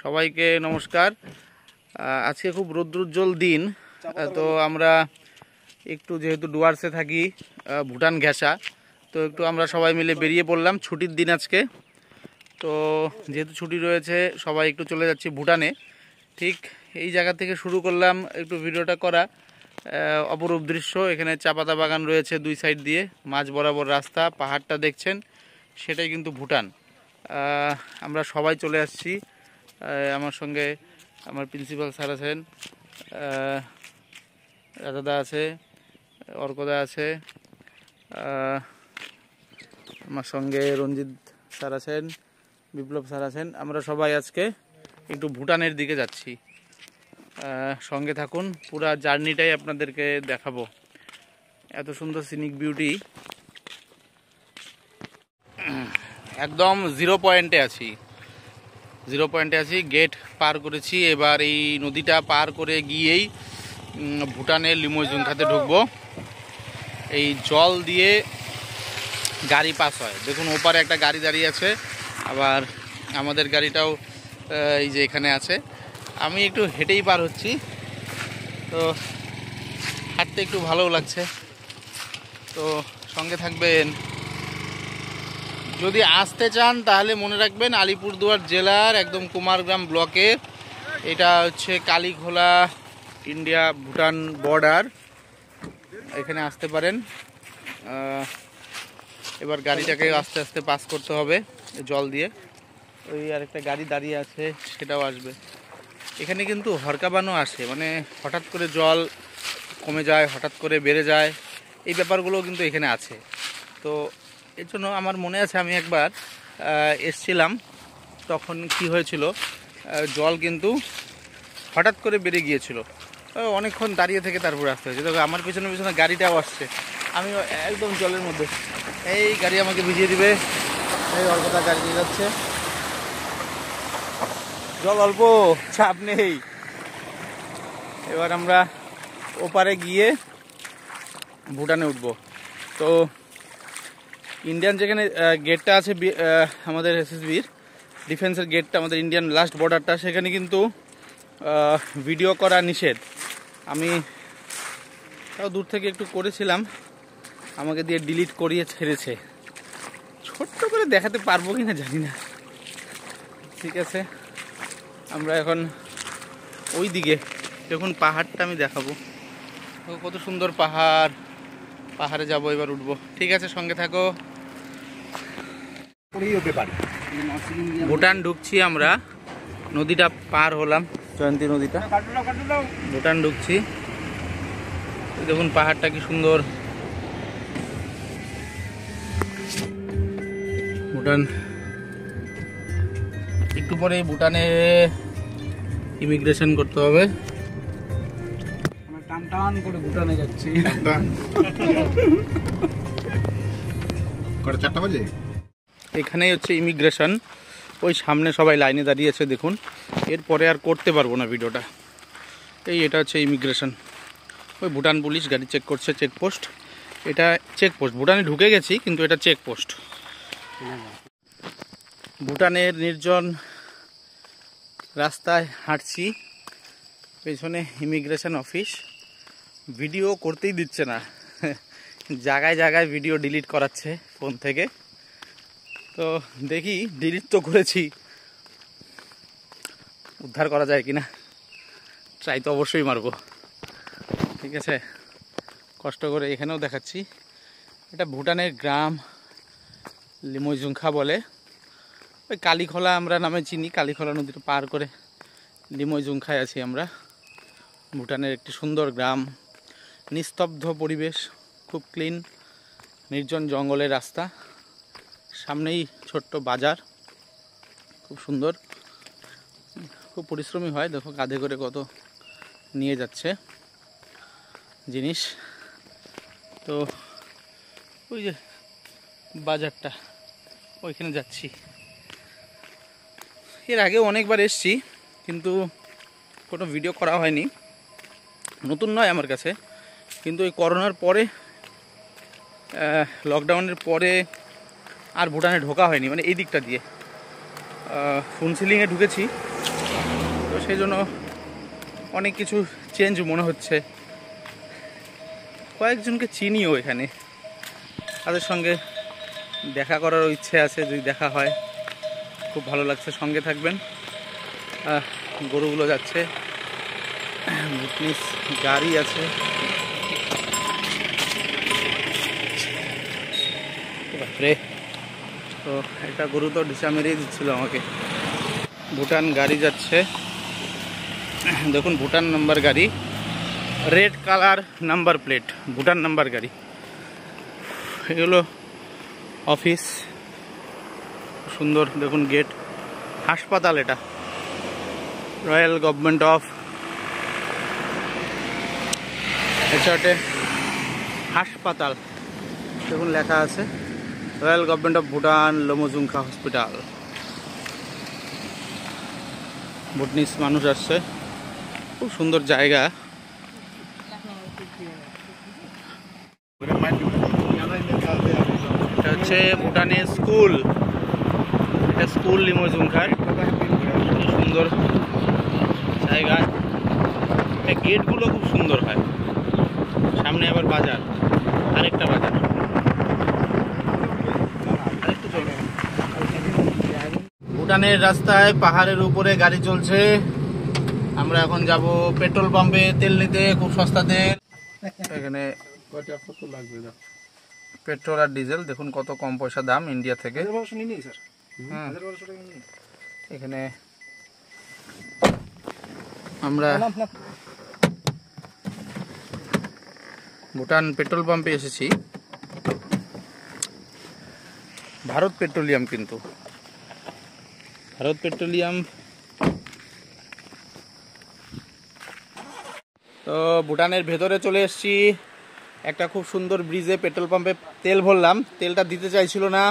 সবাইকে নমস্কার। আজকে খুব রৌদ্রোজ্জ্বল দিন, তো আমরা একটু যেহেতু ডুয়ার্সে থাকি ভুটান ঘেঁষা, তো একটু আমরা সবাই মিলে বেরিয়ে পড়লাম। ছুটির দিন আজকে, তো যেহেতু ছুটি রয়েছে সবাই একটু চলে যাচ্ছি ভুটানে। ঠিক এই জায়গা থেকে শুরু করলাম একটু ভিডিওটা করা। অপরূপ দৃশ্য, এখানে চা পাতা বাগান রয়েছে দুই সাইড দিয়ে, মাঝ বরাবর রাস্তা, পাহাড়টা দেখছেন সেটাই কিন্তু ভুটান। আমরা সবাই চলে আসছি। আমার সঙ্গে আমার প্রিন্সিপাল স্যার আছেন, রাজাদা আছে, অর্কদা আছে, আমার সঙ্গে রঞ্জিত স্যার আছেন, বিপ্লব স্যার আছেন। আমরা সবাই আজকে একটু ভুটানের দিকে যাচ্ছি। সঙ্গে থাকুন, পুরা জার্নিটাই আপনাদেরকে দেখাবো। এত সুন্দর সিনিক বিউটি, একদম জিরো পয়েন্টে আছি। গেট পার করেছি, এবার এই নদীটা পার করে গিয়েই ভুটানের লিমোইজুংখাতে ঢুকবো। এই জল দিয়ে গাড়ি পাস হয়, দেখুন ওপারে একটা গাড়ি দাঁড়িয়ে আছে, আবার আমাদের গাড়িটাও এই যে এখানে আছে। আমি একটু হেঁটেই পার হচ্ছি, তো হাঁটতে একটু ভালোও লাগছে, তো সঙ্গে থাকবেন। যদি আসতে চান তাহলে মনে রাখবেন আলিপুরদুয়ার জেলার একদম কুমারগ্রাম ব্লকের, এটা হচ্ছে কালীখোলা ইন্ডিয়া ভুটান বর্ডার, এখানে আসতে পারেন। এবার গাড়িটাকে আস্তে আস্তে পাস করতে হবে জল দিয়ে। ওই আরেকটা গাড়ি দাঁড়িয়ে আছে, সেটাও আসবে। এখানে কিন্তু হরকাবানও আসে, মানে হঠাৎ করে জল কমে যায়, হঠাৎ করে বেড়ে যায়, এই ব্যাপারগুলো কিন্তু এখানে আছে। তো এর জন্য আমার মনে আছে আমি একবার এসছিলাম, তখন কি হয়েছিল, জল কিন্তু হঠাৎ করে বেড়ে গিয়েছিল, অনেকক্ষণ দাঁড়িয়ে থেকে তারপরে আসতে হয়েছে। তবে আমার পিছনে পিছনে গাড়িটাও আসছে, আমি একদম জলের মধ্যে, এই গাড়ি আমাকে ভিজিয়ে দিবে। এই অল্পটা গাড়ি নিয়ে যাচ্ছে, জল অল্প, চাপ নেই। এবার আমরা ওপারে গিয়ে ভুটানে উঠবো। তো ইন্ডিয়ান যেখানে গেটটা আছে আমাদের এসএসবির ডিফেন্সের গেটটা, আমাদের ইন্ডিয়ান লাস্ট বর্ডারটা, সেখানে কিন্তু ভিডিও করা নিষেধ। আমি তাও দূর থেকে একটু করেছিলাম, আমাকে দিয়ে ডিলিট করিয়ে ছেড়েছে। ছোট্ট করে দেখাতে পারবো কিনা জানি না। ঠিক আছে, আমরা এখন ওই দিকে, দেখুন পাহাড়টা আমি দেখাবো, কত সুন্দর পাহাড়, পাহাড়ে যাবো, এবার উঠবো। ঠিক আছে, সঙ্গে থাকো। ভুটান ঢুকছি আমরা, নদীটা পার হলাম, জয়ন্তী নদীটা, ভুটান ঢুকছি। দেখুন পাহাড়টা কি সুন্দর, ভুটান। একটু পরে ভুটানে ইমিগ্রেশন করতে হবে। টান টান করে ভুটানে যাচ্ছি। 4টা বাজে। এখানেই হচ্ছে ইমিগ্রেশন, ওই সামনে সবাই লাইনে দাঁড়িয়েছে দেখুন। এরপরে আর করতে পারবো না ভিডিওটা। এটা হচ্ছে ইমিগ্রেশন, ওই ভুটান পুলিশ গাড়ি চেক করছে, চেকপোস্ট। এটা চেকপোস্ট, ভুটানে ঢুকে গেছি কিন্তু এটা চেকপোস্ট। ভুটানের নির্জন রাস্তায় হাঁটছি, পেছনে ইমিগ্রেশন অফিস। ভিডিও করতেই দিচ্ছে না, জায়গায় জায়গায় ভিডিও ডিলিট করাচ্ছে ফোন থেকে। তো দেখি, ডিলিট তো করেছি, উদ্ধার করা যায় কিনা, ট্রাই তো অবশ্যই মারবো। ঠিক আছে, কষ্ট করে। এখানেও দেখাচ্ছি, এটা ভুটানের গ্রাম, লিমোইজুংখা বলে। ওই কালীখোলা আমরা নামে চিনি, কালীখোলা নদীটা পার করে লিমোইজুংখায় আছি আমরা। ভুটানের একটি সুন্দর গ্রাম, নিস্তব্ধ পরিবেশ, খুব ক্লিন, নির্জন জঙ্গলের রাস্তা, সামনেই ছোট্ট বাজার, খুব সুন্দর, খুব পরিশ্রমী হয়। দেখো কাঁধে করে কত নিয়ে যাচ্ছে জিনিস। তো ওই যে বাজারটা, ওইখানে যাচ্ছি। এর আগে অনেকবার এসছি কিন্তু কোনো ভিডিও করা হয়নি, নতুন নয় আমার কাছে। কিন্তু এই করোনার পরে, লকডাউনের পরে আর ভুটানে ঢোকা হয়নি, মানে এই দিকটা দিয়ে। ফুনসিলিংয়ে ঢুকেছি, তো সেই জন্য অনেক কিছু চেঞ্জ মনে হচ্ছে। কয়েকজনকে চিনিও এখানে, তাদের সঙ্গে দেখা করারও ইচ্ছে আছে, যদি দেখা হয় খুব ভালো লাগছে। সঙ্গে থাকবেন। গরুগুলো যাচ্ছে, ভুটনিস গাড়ি আছে। বাপরে, তো একটা গরু তো ঢিসা মেরেই দিচ্ছিল আমাকে। ভুটান গাড়ি যাচ্ছে, দেখুন ভুটান নাম্বার গাড়ি, red colour number plate, Bhutan number গাড়ি। এগুলো অফিস, সুন্দর দেখুন গেট। হাসপাতাল, এটা রয়্যাল গভর্নমেন্ট অফ এছাটে হাসপাতাল, দেখুন লেখা আছে royal government of Bhutan Lhamoizingkha hospital. Bhutanese মানুষ আসছে, খুব সুন্দর জায়গা। এটা হচ্ছে ভুটানের স্কুল, এটা স্কুল লিমোজুংখার, সুন্দর জায়গা। গেটগুলো খুব সুন্দর হয়, সামনে আবার বাজার, আরেকটা বাজার। ভুটানের রাস্তায় পাহাড়ের উপরে গাড়ি চলছে। আমরা এখন যাব পেট্রোল পাম্পে তেল নিতে, খুব সস্তা তেল। এখানে পেট্রোল আর ডিজেল দেখুন কত কম পয়সা দাম ইন্ডিয়া থেকে। এখানে আমরা ভুটান পেট্রোল পাম্পে এসেছি, ভারত পেট্রোলিয়াম, কিন্তু ভারত পেট্রোলিয়াম। তো ভুটানের ভেতরে চলে এসেছি, একটা খুব সুন্দর ব্রিজে পেট্রোল পাম্পে তেল ভরলাম। তেলটা দিতে চাইছিল না,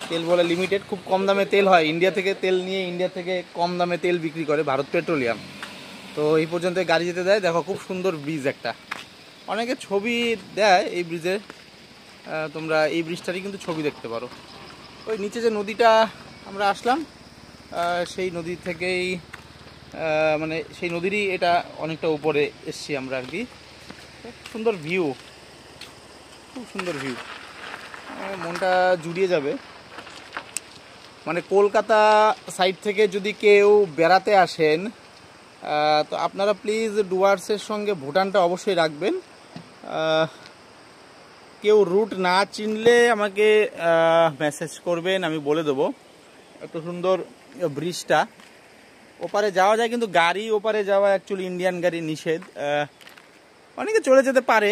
তেল বলে লিমিটেড, খুব কম দামে তেল হয়। ইন্ডিয়া থেকে তেল নিয়ে ইন্ডিয়া থেকে কম দামে তেল বিক্রি করে ভারত পেট্রোলিয়াম। তো এই পর্যন্ত গাড়ি যেতে দেয়। দেখো খুব সুন্দর ব্রিজ একটা, অনেকে ছবি দেয় এই ব্রিজে, তোমরা এই ব্রিজটারই কিন্তু ছবি দেখতে পারো। ওই নিচে যে নদীটা আমরা আসলাম, সেই নদী থেকেই মানে সেই নদীরই এটা অনেকটা উপরে এসছি আমরা আর কি। সুন্দর ভিউ, খুব সুন্দর ভিউ, মনটা জুড়িয়ে যাবে। মানে কলকাতা সাইড থেকে যদি কেউ বেড়াতে আসেন, তো আপনারা প্লিজ ডুয়ার্সের সঙ্গে ভুটানটা অবশ্যই রাখবেন। কেউ রুট না চিনলে আমাকে মেসেজ করবেন, আমি বলে দেবো। এত সুন্দর ব্রিজটা, ওপারে যাওয়া যায়, কিন্তু গাড়ি ওপারে যাওয়া অ্যাকচুয়ালি ইন্ডিয়ান গাড়ি নিষেধ। অনেকে চলে যেতে পারে,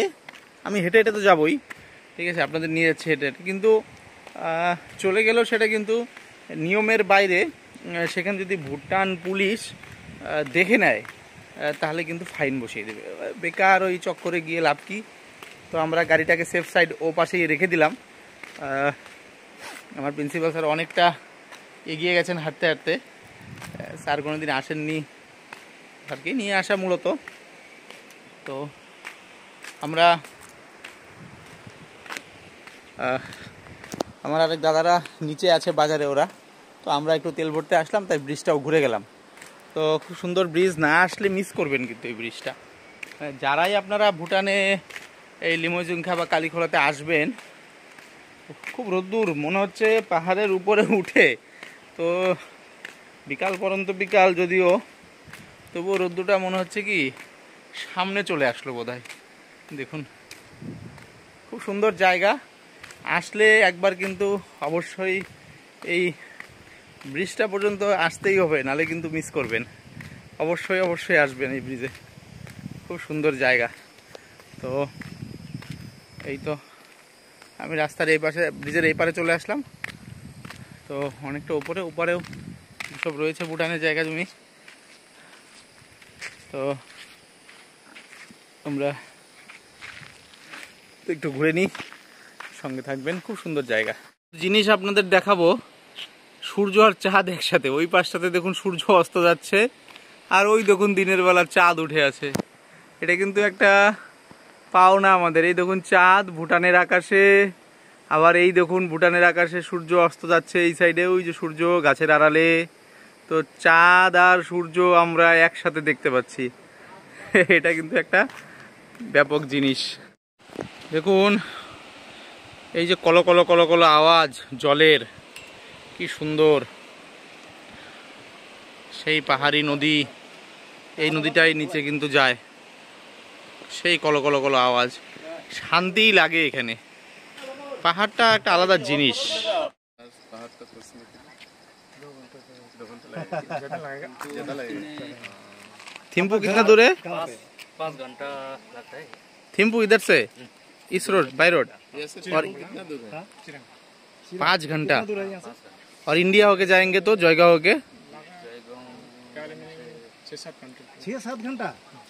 আমি হেঁটে হেঁটে তো যাবোই, ঠিক আছে, আপনাদের নিয়ে যাচ্ছে হেঁটে হেঁটে, কিন্তু চলে গেলেও সেটা কিন্তু নিয়মের বাইরে। সেখানে যদি ভুটান পুলিশ দেখে নেয় তাহলে কিন্তু ফাইন বসিয়ে দেবে। বেকার ওই চক্করে গিয়ে লাভ কি। তো আমরা গাড়িটাকে সেফ সাইড ও পাশেই রেখে দিলাম। আমার প্রিন্সিপাল স্যার অনেকটা এগিয়ে গেছেন হাঁটতে হাঁটতে। স্যার কোনো দিন আসেননি, স্যারকে নিয়ে আসা মূলত। তো আমরা আমার আরেক দাদারা নিচে আছে বাজারে, ওরা, তো আমরা একটু তেল ভরতে আসলাম, তাই ব্রিজটাও ঘুরে গেলাম। তো খুব সুন্দর ব্রিজ, না আসলে মিস করবেন কিন্তু এই ব্রিজটা। যারাই আপনারা ভুটানে এই লিমোজুংখা বা কালীখোলাতে আসবেন, খুব রোদ্দুর, মনে হচ্ছে পাহাড়ের উপরে উঠে। তো বিকাল পর্যন্ত বিকাল যদিও, তবুও রোদ্দুরটা মনে হচ্ছে কি সামনে চলে আসলো বোধহয়। দেখুন খুব সুন্দর জায়গা, আসলে একবার কিন্তু অবশ্যই এই ব্রিজটা পর্যন্ত আসতেই হবে, নাহলে কিন্তু মিস করবেন। অবশ্যই অবশ্যই আসবেন এই ব্রিজে, খুব সুন্দর জায়গা। তো এই তো আমি রাস্তার এই পাশে, ব্রিজের এই পারে চলে আসলাম। তো অনেকটা উপরেও সব রয়েছে ভুটানের জায়গা জমি। তো আমরা একটু ঘুরে নিই, সঙ্গে থাকবেন, খুব সুন্দর জায়গা। জিনিস আপনাদের দেখাবো, সূর্য আর চাঁদ একসাথে। ওই পাশটাতে দেখুন সূর্য অস্ত যাচ্ছে, আর ওই দেখুন দিনের বেলা চাঁদ উঠে আছে। এটা কিন্তু একটা পাওনা আমাদের। এই দেখুন চাঁদ ভুটানের আকাশে, আবার এই দেখুন ভুটানের আকাশে সূর্য অস্ত যাচ্ছে। এই সাইডে ওই যে সূর্য গাছের আড়ালে, তো চাঁদ আর সূর্য আমরা একসাথে দেখতে পাচ্ছি। এটা কিন্তু একটা ব্যাপক জিনিস। দেখুন এই যে কলো কলো কলো কলো আওয়াজ জলের, কি সুন্দর। সেই পাহাড়ি নদী, এই নদীটাই নিচে কিন্তু যায়, সেই কলো কলো কলো আওয়াজ, শান্তিই লাগে এখানে। পাহাড়টা একটা আলাদা জিনিস। थिम्पू कितना दूर है? 5 घंटा लगता है। थिम्पू इधर से इस रोड बाई रोड और कितना दूर है? 5 घंटा। और इंडिया होके जाएंगे तो जयगांव होके 6-7 घंटा,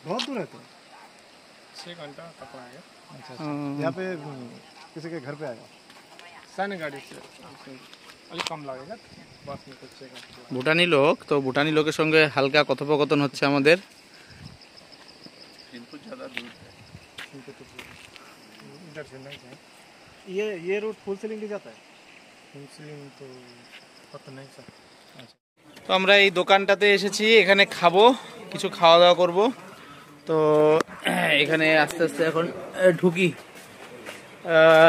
बहुत दूर है तो। 6 घंटा तक आएगा। अच्छा, यहाँ पे किसी के घर पे आएगा, सैन्य गाड़ी से अभी कम लगेगा, बस में कुछ 6 घंटा। ভুটানি লোক, তো ভুটানি লোকের সঙ্গে হালকা কথোপকথন হচ্ছে আমাদের। इधर से नहीं है, ये रूट फुल सीलिंग भी जाता है। फुल सीलिंग तो पता नहीं सर। তো আমরা এই দোকানটাতে এসেছি, এখানে খাবো, কিছু খাওয়া দাওয়া করব। তো এখানে আস্তে আস্তে এখন ঢুকি।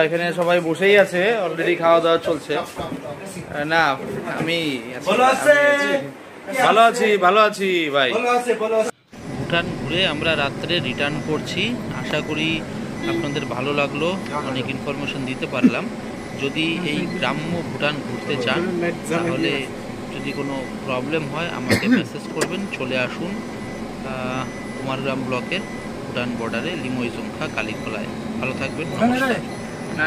এখানে সবাই বসেই আছে, অলরেডি খাওয়া দাওয়া চলছে। না আমি ভালো আছি ভাই। ভুটান ঘুরে আমরা রাত্রে রিটার্ন করছি। আশা করি আপনাদের ভালো লাগলো, অনেক ইনফরমেশন দিতে পারলাম। যদি এই গ্রাম্য ভুটান ঘুরতে চান, তাহলে যদি কোনো প্রবলেম হয় আমাকে মেসেজ করবেন, চলে আসুন কুমারগ্রাম ব্লকের ভুটান বর্ডারে লিমইজুংখা কালীখোলায়। ভালো থাকবেন, নমস্কার। না